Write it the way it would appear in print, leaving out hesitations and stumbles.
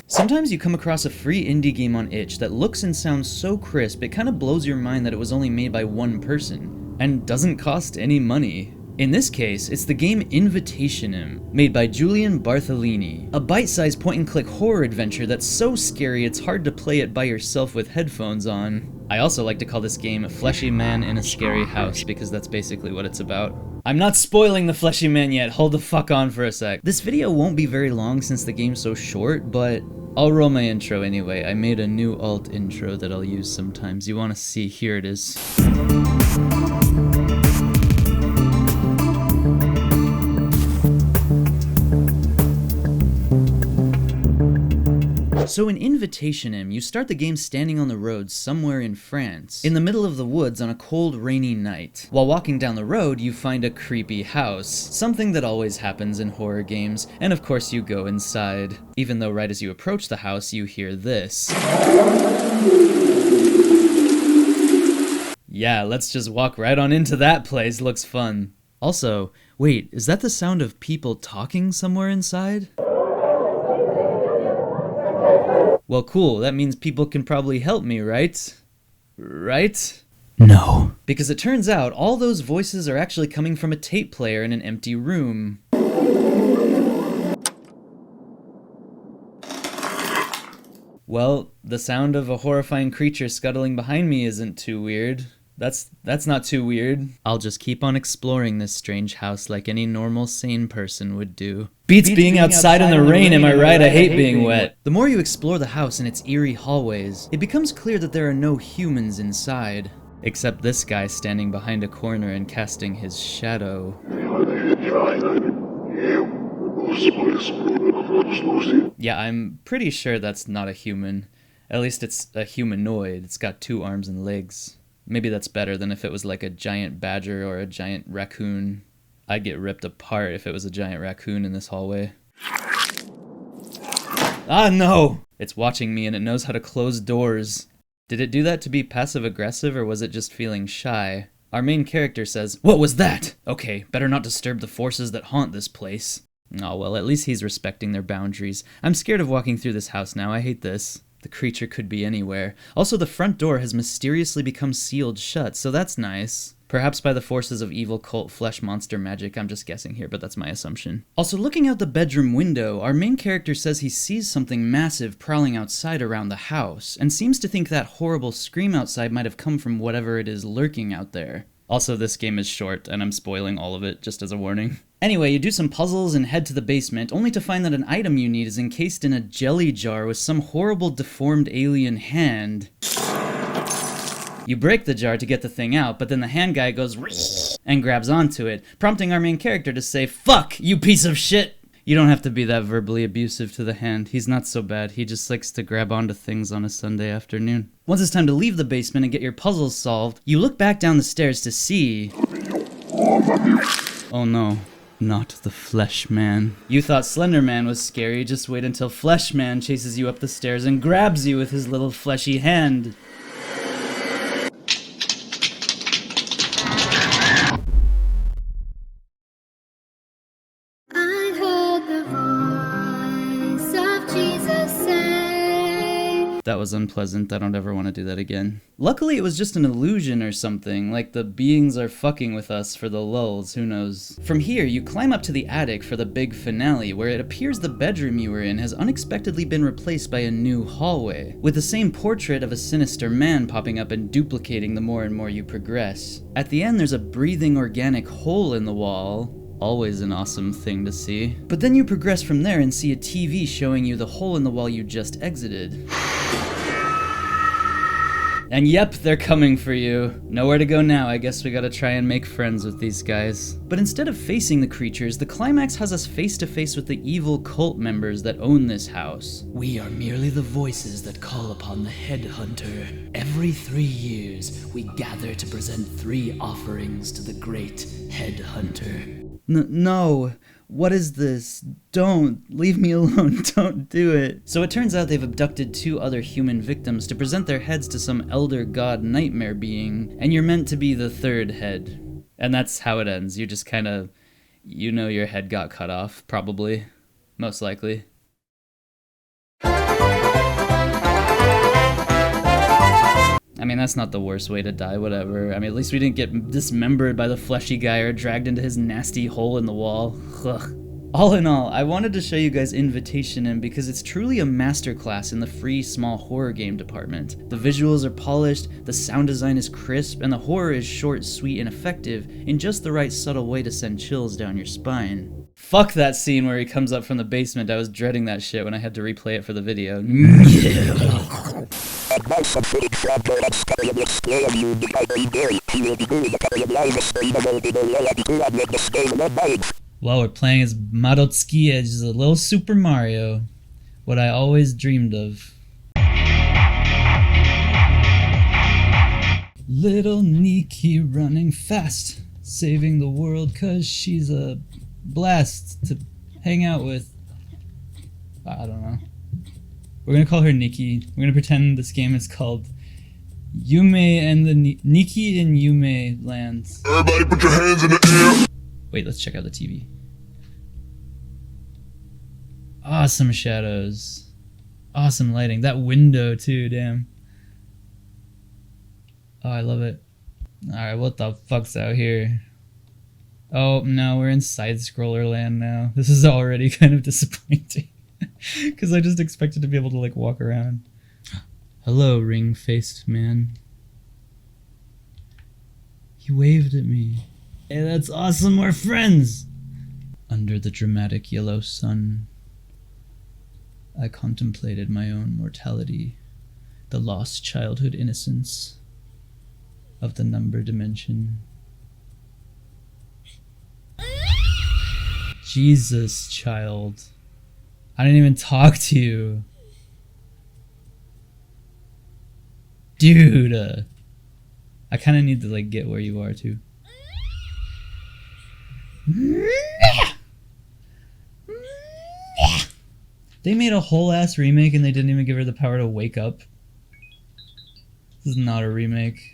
Sometimes you come across a free indie game on itch that looks and sounds so crisp it kind of blows your mind that it was only made by one person, and doesn't cost any money. In this case, it's the game INVITATIONEM, made by Julian Bartholini, a bite-sized point-and-click horror adventure that's so scary it's hard to play it by yourself with headphones on. I also like to call this game a Fleshy Man in a Scary House, because that's basically what it's about. I'm not spoiling the Fleshy Man yet, hold the fuck on for a sec. This video won't be very long since the game's so short, but I'll roll my intro anyway. I made a new alt intro that I'll use sometimes. You wanna see, here it is. So in INVITATIONEM, you start the game standing on the road somewhere in France, in the middle of the woods on a cold, rainy night. While walking down the road, you find a creepy house, something that always happens in horror games, and of course you go inside. Even though right as you approach the house, you hear this. Yeah, let's just walk right on into that place, looks fun. Also, wait, is that the sound of people talking somewhere inside? Well, cool, that means people can probably help me, right? Right? No. Because it turns out all those voices are actually coming from a tape player in an empty room. Well, the sound of a horrifying creature scuttling behind me isn't too weird. That's not too weird. I'll just keep on exploring this strange house like any normal, sane person would do. Beats being outside in the rain, am I right? I hate being wet. The more you explore the house and its eerie hallways, it becomes clear that there are no humans inside. Except this guy standing behind a corner and casting his shadow. Yeah, I'm pretty sure that's not a human. At least it's a humanoid. It's got 2 arms and legs. Maybe that's better than if it was like a giant badger or a giant raccoon. I'd get ripped apart if it was a giant raccoon in this hallway. Ah, no! It's watching me and it knows how to close doors. Did it do that to be passive-aggressive or was it just feeling shy? Our main character says, "What was that? Okay, better not disturb the forces that haunt this place." Oh well, at least he's respecting their boundaries. I'm scared of walking through this house now, I hate this. The creature could be anywhere. Also, the front door has mysteriously become sealed shut, so that's nice. Perhaps by the forces of evil cult flesh monster magic, I'm just guessing here, but that's my assumption. Also, looking out the bedroom window, our main character says he sees something massive prowling outside around the house, and seems to think that horrible scream outside might have come from whatever it is lurking out there. Also, this game is short, and I'm spoiling all of it, just as a warning. Anyway, you do some puzzles and head to the basement, only to find that an item you need is encased in a jelly jar with some horrible deformed alien hand. You break the jar to get the thing out, but then the hand guy goes and grabs onto it, prompting our main character to say, "Fuck, you piece of shit!" You don't have to be that verbally abusive to the hand. He's not so bad. He just likes to grab onto things on a Sunday afternoon. Once it's time to leave the basement and get your puzzles solved, you look back down the stairs to see... Oh no. Not the Flesh Man. You thought Slender Man was scary, just wait until Flesh Man chases you up the stairs and grabs you with his little fleshy hand. I heard the voice of Jesus say... That was unpleasant. I don't ever want to do that again. Luckily, it was just an illusion or something, like the beings are fucking with us for the lulz, who knows. From here, you climb up to the attic for the big finale, where it appears the bedroom you were in has unexpectedly been replaced by a new hallway, with the same portrait of a sinister man popping up and duplicating the more and more you progress. At the end, there's a breathing organic hole in the wall. Always an awesome thing to see. But then you progress from there and see a TV showing you the hole in the wall you just exited. And yep, they're coming for you. Nowhere to go now, I guess we gotta try and make friends with these guys. But instead of facing the creatures, the climax has us face to face with the evil cult members that own this house. We are merely the voices that call upon the headhunter. Every 3 years, we gather to present 3 offerings to the great headhunter. No. What is this? Don't. Leave me alone. Don't do it. So it turns out they've abducted 2 other human victims to present their heads to some elder god nightmare being, and you're meant to be the 3rd head. And that's how it ends. You just kind of, you know, your head got cut off, probably. Most likely. I mean, that's not the worst way to die, whatever. I mean, at least we didn't get dismembered by the fleshy guy or dragged into his nasty hole in the wall. Ugh. All in all, I wanted to show you guys INVITATIONEM because it's truly a masterclass in the free small horror game department. The visuals are polished, the sound design is crisp, and the horror is short, sweet, and effective in just the right subtle way to send chills down your spine. Fuck that scene where he comes up from the basement. I was dreading that shit when I had to replay it for the video. While we're playing as Marotsuki as a little Super Mario, what I always dreamed of. Little Nikki running fast, saving the world 'cause she's a blast to hang out with. I don't know. We're gonna call her Nikki. We're gonna pretend this game is called Yume and the Nikki in Yume Lands. Everybody put your hands in the air. Wait, let's check out the TV. Awesome shadows. Awesome lighting. That window too, damn. Oh, I love it. Alright, what the fuck's out here? Oh, no, we're in side-scroller land now. This is already kind of disappointing. Because I just expected to be able to, like, walk around. Hello, ring-faced man. He waved at me. Hey, that's awesome, we're friends! Under the dramatic yellow sun, I contemplated my own mortality, the lost childhood innocence of the number dimension. Jesus, child. I didn't even talk to you. Dude, I kind of need to, like, get where you are, too. They made a whole ass remake and they didn't even give her the power to wake up. This is not a remake.